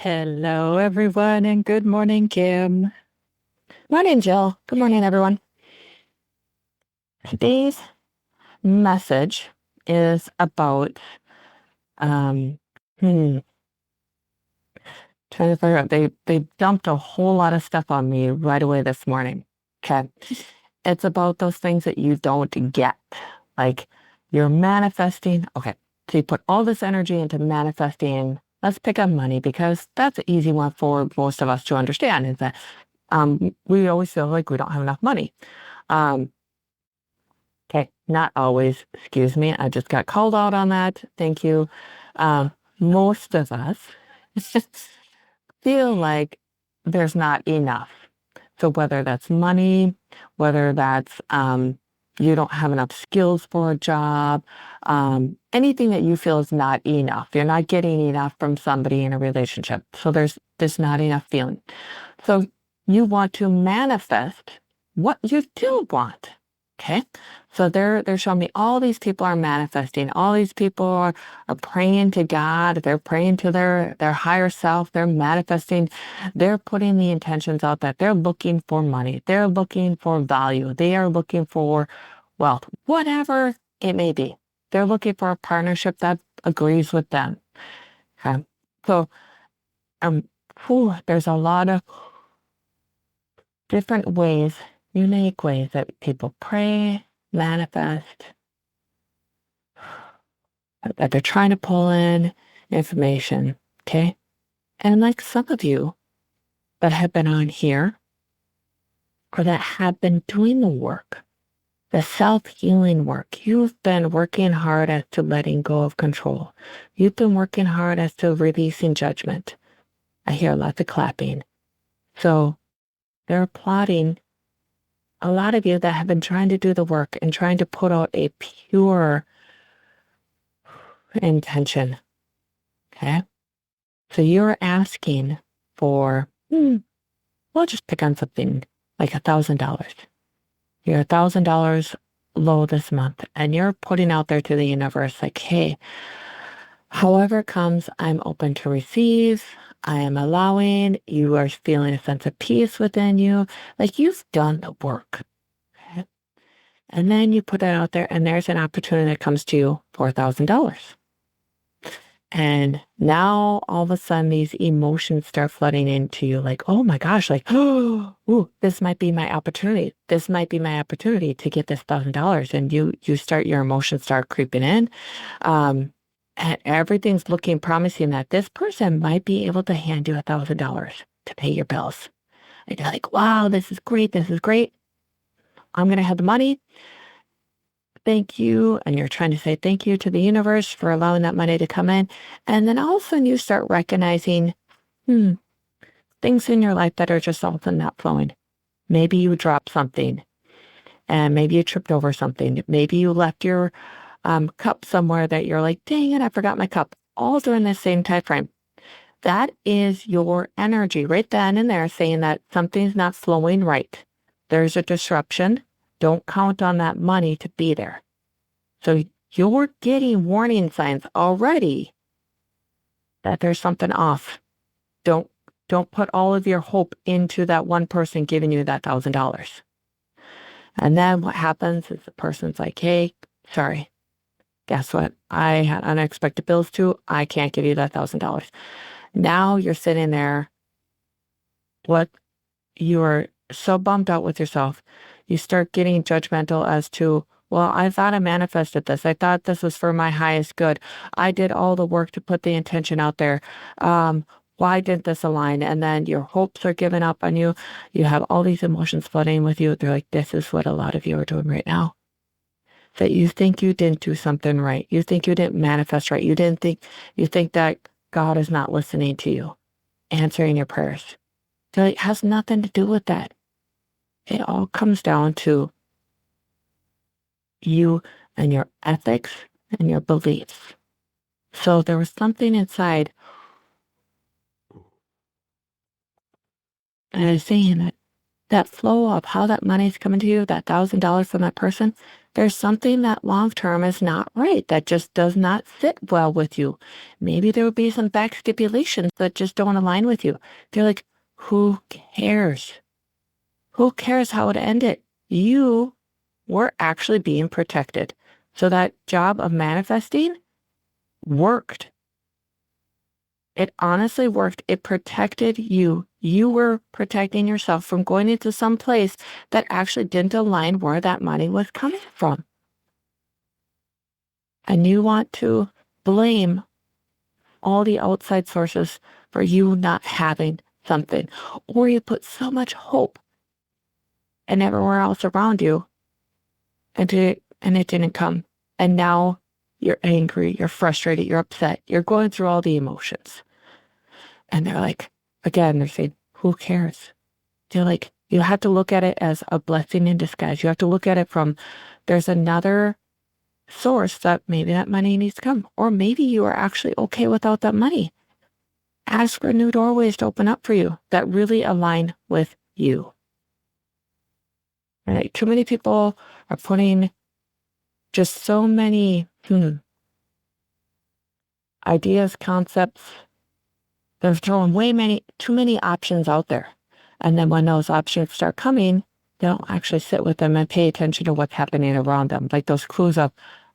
Hello, everyone, and good morning, Kim. Morning, Jill. Good morning, everyone. Today's message is about um hmm, trying to figure out they dumped a whole lot of stuff on me right away this morning. Okay. It's about those things that you don't get. Like you're manifesting. Okay. So you put all this energy into manifesting. Let's pick up money because that's an easy one for most of us to understand is that we always feel like we don't have enough money. Um, Okay, not always. Excuse me. I just got called out on that. Thank you. Most of us feel like there's not enough. So whether that's money, whether that's you don't have enough skills for a job, anything that you feel is not enough. You're not getting enough from somebody in a relationship. So there's not enough feeling. So you want to manifest what you do want. Okay. So they're showing me all these people are manifesting. All these people are praying to God. They're praying to their higher self. They're manifesting. They're putting the intentions out that they're looking for money. They're looking for value. They are looking for wealth, whatever it may be. They're looking for a partnership that agrees with them. Okay. So there's a lot of different ways, unique ways that people pray, manifest, that they're trying to pull in information. Okay. And like some of you that have been on here or that have been doing the work, the self-healing work, you've been working hard as to letting go of control. You've been working hard as to releasing judgment. I hear lots of clapping. So they're applauding a lot of you that have been trying to do the work and trying to put out a pure intention. Okay. So you're asking for, we'll just pick on something like $1,000. You're $1,000 low this month, and you're putting out there to the universe like, hey, however it comes, I'm open to receive. I am allowing. You are feeling a sense of peace within you. Like you've done the work. Okay? And then you put it out there, and there's an opportunity that comes to you, $4,000. And now all of a sudden these emotions start flooding into you like, oh my gosh, like, oh, ooh, this might be my opportunity. This might be my opportunity to get this $1,000. And you start, your emotions start creeping in. And everything's looking promising that this person might be able to hand you $1,000 to pay your bills. And you're like, wow, this is great. This is great. I'm going to have the money. Thank you. And you're trying to say thank you to the universe for allowing that money to come in. And then all of a sudden you start recognizing, things in your life that are just all of a sudden not flowing. Maybe you dropped something and maybe you tripped over something. Maybe you left your cup somewhere that you're like, dang it, I forgot my cup. All during the same time frame. That is your energy right then and there saying that something's not flowing right. There's a disruption. Don't count on that money to be there. So you're getting warning signs already that there's something off. Don't don't put all of your hope into that one person giving you that $1,000. And then what happens is the person's like, hey, sorry, guess what? I had unexpected bills too. I can't give you that $1,000. Now you're sitting there, what you're so bummed out with yourself. You start getting judgmental as to, well, I thought I manifested this. I thought this was for my highest good. I did all the work to put the intention out there. Why didn't this align? And then your hopes are giving up on you. You have all these emotions flooding with you. They're like, this is what a lot of you are doing right now. That you think you didn't do something right. You think you didn't manifest right. You think that God is not listening to you, answering your prayers. So it has nothing to do with that. It all comes down to you and your ethics and your beliefs. So there was something inside, and I was saying that flow of how that money's coming to you, that $1,000 from that person, There's something that long-term is not right, that just does not fit well with you. Maybe there would be some back stipulations that just don't align with you. They're like, who cares? Who cares how it ended? You were actually being protected. So that job of manifesting worked. It honestly worked. It protected you. You were protecting yourself from going into some place that actually didn't align where that money was coming from. And you want to blame all the outside sources for you not having something, or you put so much hope and everywhere else around you and it didn't come. And now you're angry, you're frustrated, you're upset, you're going through all the emotions. And they're like, again, they're saying, who cares? They're like, you have to look at it as a blessing in disguise. You have to look at it from, there's another source that maybe that money needs to come. Or maybe you are actually okay without that money. Ask for new doorways to open up for you that really align with you. Right? Too many people are putting just so many ideas, concepts. They're throwing too many options out there. And then when those options start coming, they don't actually sit with them and pay attention to what's happening around them. Like those clues of,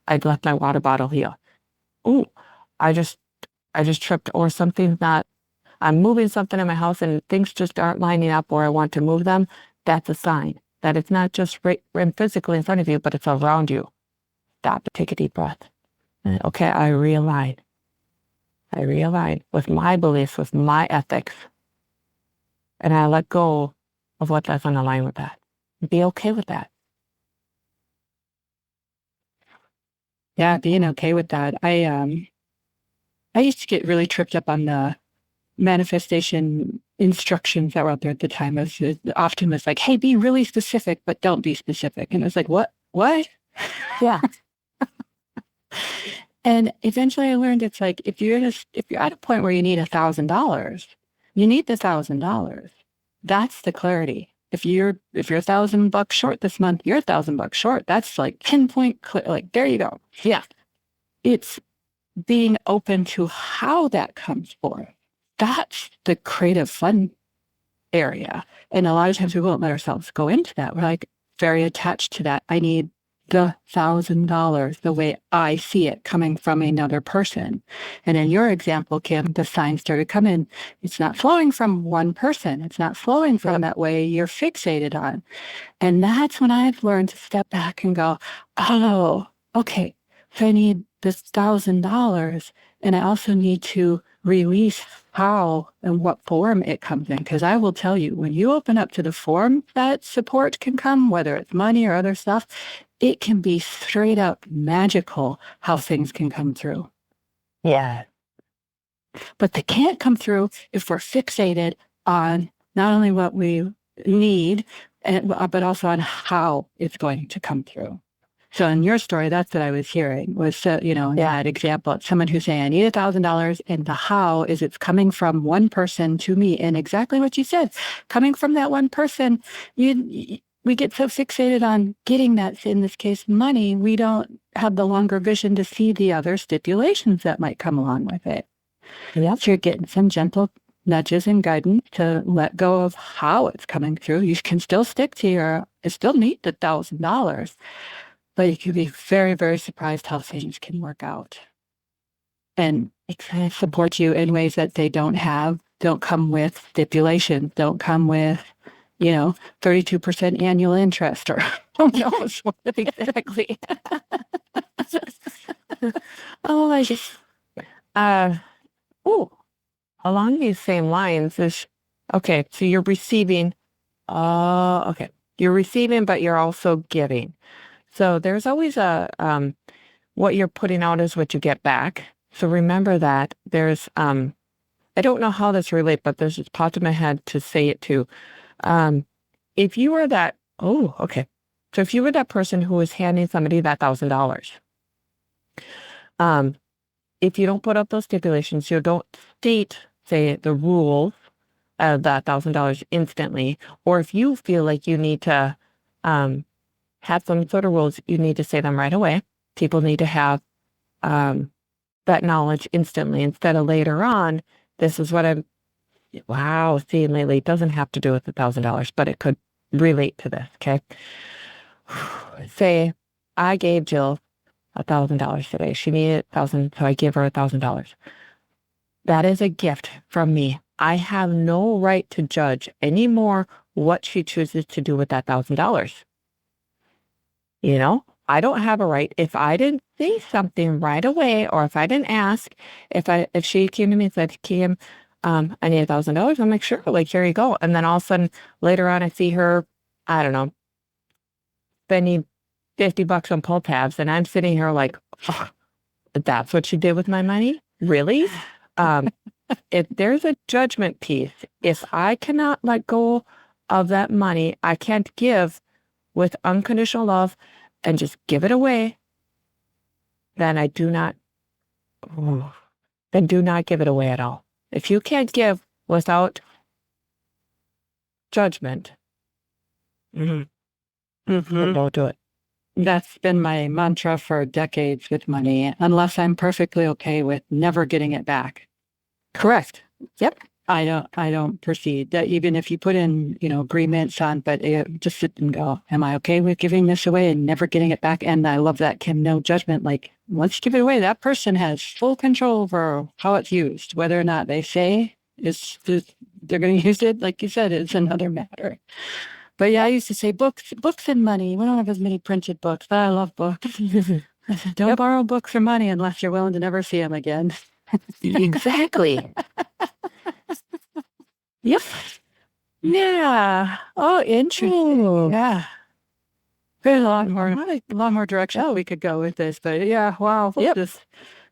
I'd left my water bottle here. Ooh, I just tripped, or something's not, I'm moving something in my house and things just aren't lining up where I want to move them. That's a sign that it's not just right physically in front of you, but it's around you. Stop, take a deep breath. And, okay, I realign. I realign with my beliefs, with my ethics. And I let go of what doesn't align with that. Be okay with that. Yeah, being okay with that. I used to get really tripped up on the manifestation instructions that were out there at the time. It often was like, hey, be really specific, but don't be specific. And I was like, what? Yeah. And eventually I learned it's like, if you're at a point where you need $1,000, you need the $1,000. That's the clarity. If you're $1,000 short this month, you're $1,000 short. That's like pinpoint clear. Like, there you go. Yeah. It's being open to how that comes forth. That's the creative fun area. And a lot of times we won't let ourselves go into that. We're like very attached to that. I need the $1,000 the way I see it coming from another person. And in your example, Kim, the signs started coming. It's not flowing from one person. It's not flowing from that way you're fixated on. And that's when I've learned to step back and go, oh, okay, so I need this $1,000. And I also need to release how and what form it comes in. Because I will tell you, when you open up to the form that support can come, whether it's money or other stuff, it can be straight up magical how things can come through. Yeah. But they can't come through if we're fixated on not only what we need, but also on how it's going to come through. So in your story, that's what I was hearing was, that example, someone who's saying, I need $1,000, and the how is it's coming from one person to me. And exactly what you said, coming from that one person, we get so fixated on getting that, in this case, money, we don't have the longer vision to see the other stipulations that might come along with it. Yep. So you're getting some gentle nudges and guidance to let go of how it's coming through. You can still stick to you still need the $1,000, but you can be very, very surprised how things can work out. And it kind of support you in ways that they don't come with stipulations, don't come with, 32% annual interest or who knows what exactly. Oh, I just, along these same lines is, okay, so you're receiving, okay, you're receiving, but you're also giving. So there's always what you're putting out is what you get back. So remember that there's, I don't know how this relates, but this just popped in my head to say it too. If you were that, so if you were that person who was handing somebody that $1,000, if you don't put up those stipulations, you don't state, say, the rules of that $1,000 instantly, or if you feel like you need to have some sort of rules. You need to say them right away. People need to have that knowledge instantly instead of later on. This is what wow, see, lately, it doesn't have to do with $1,000, but it could relate to this, okay? Say, I gave Jill $1,000 today. She needed $1,000, so I give her $1,000. That is a gift from me. I have no right to judge anymore what she chooses to do with that $1,000. You know, I don't have a right. If I didn't say something right away, or if I didn't ask, if she came to me and said, Kim, I need $1,000, I'm like, sure, like, here you go. And then all of a sudden later on, I see her, I don't know, spending $50 on pull tabs, and I'm sitting here like, oh, that's what she did with my money? Really? If there's a judgment piece, if I cannot let go of that money, I can't give with unconditional love and just give it away, then I do not, then do not give it away at all. If you can't give without judgment, then don't do it. That's been my mantra for decades with money, unless I'm perfectly okay with never getting it back. Correct. Yep. I don't proceed. That even if you put in, agreements on, but just sit and go, am I okay with giving this away and never getting it back? And I love that, Kim, no judgment. Like, once you give it away, that person has full control over how it's used. Whether or not they say they're going to use it, like you said, it's another matter. But yeah, I used to say books and money. We don't have as many printed books, but I love books. I said, don't borrow books for money unless you're willing to never see them again. Exactly. Yep. Yeah. Oh, interesting. Yeah. There's a lot more direction we could go with this, but yeah, wow. Yep. Just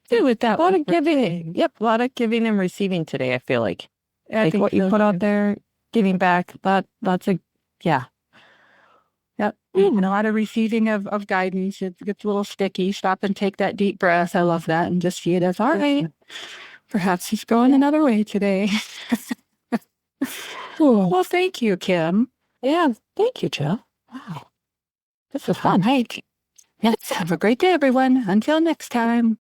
do with that. A lot of giving. Yep. A lot of giving and receiving today, I feel like. I think what you put out there, giving back, that's a, yeah. Yep. And a lot of receiving of guidance. It gets a little sticky. Stop and take that deep breath. I love that. And just see it as, all right, perhaps he's going another way today. Well, thank you, Kim. Yeah. Thank you, Jill. Wow. This was fun. Right. Yes. Have a great day, everyone. Until next time.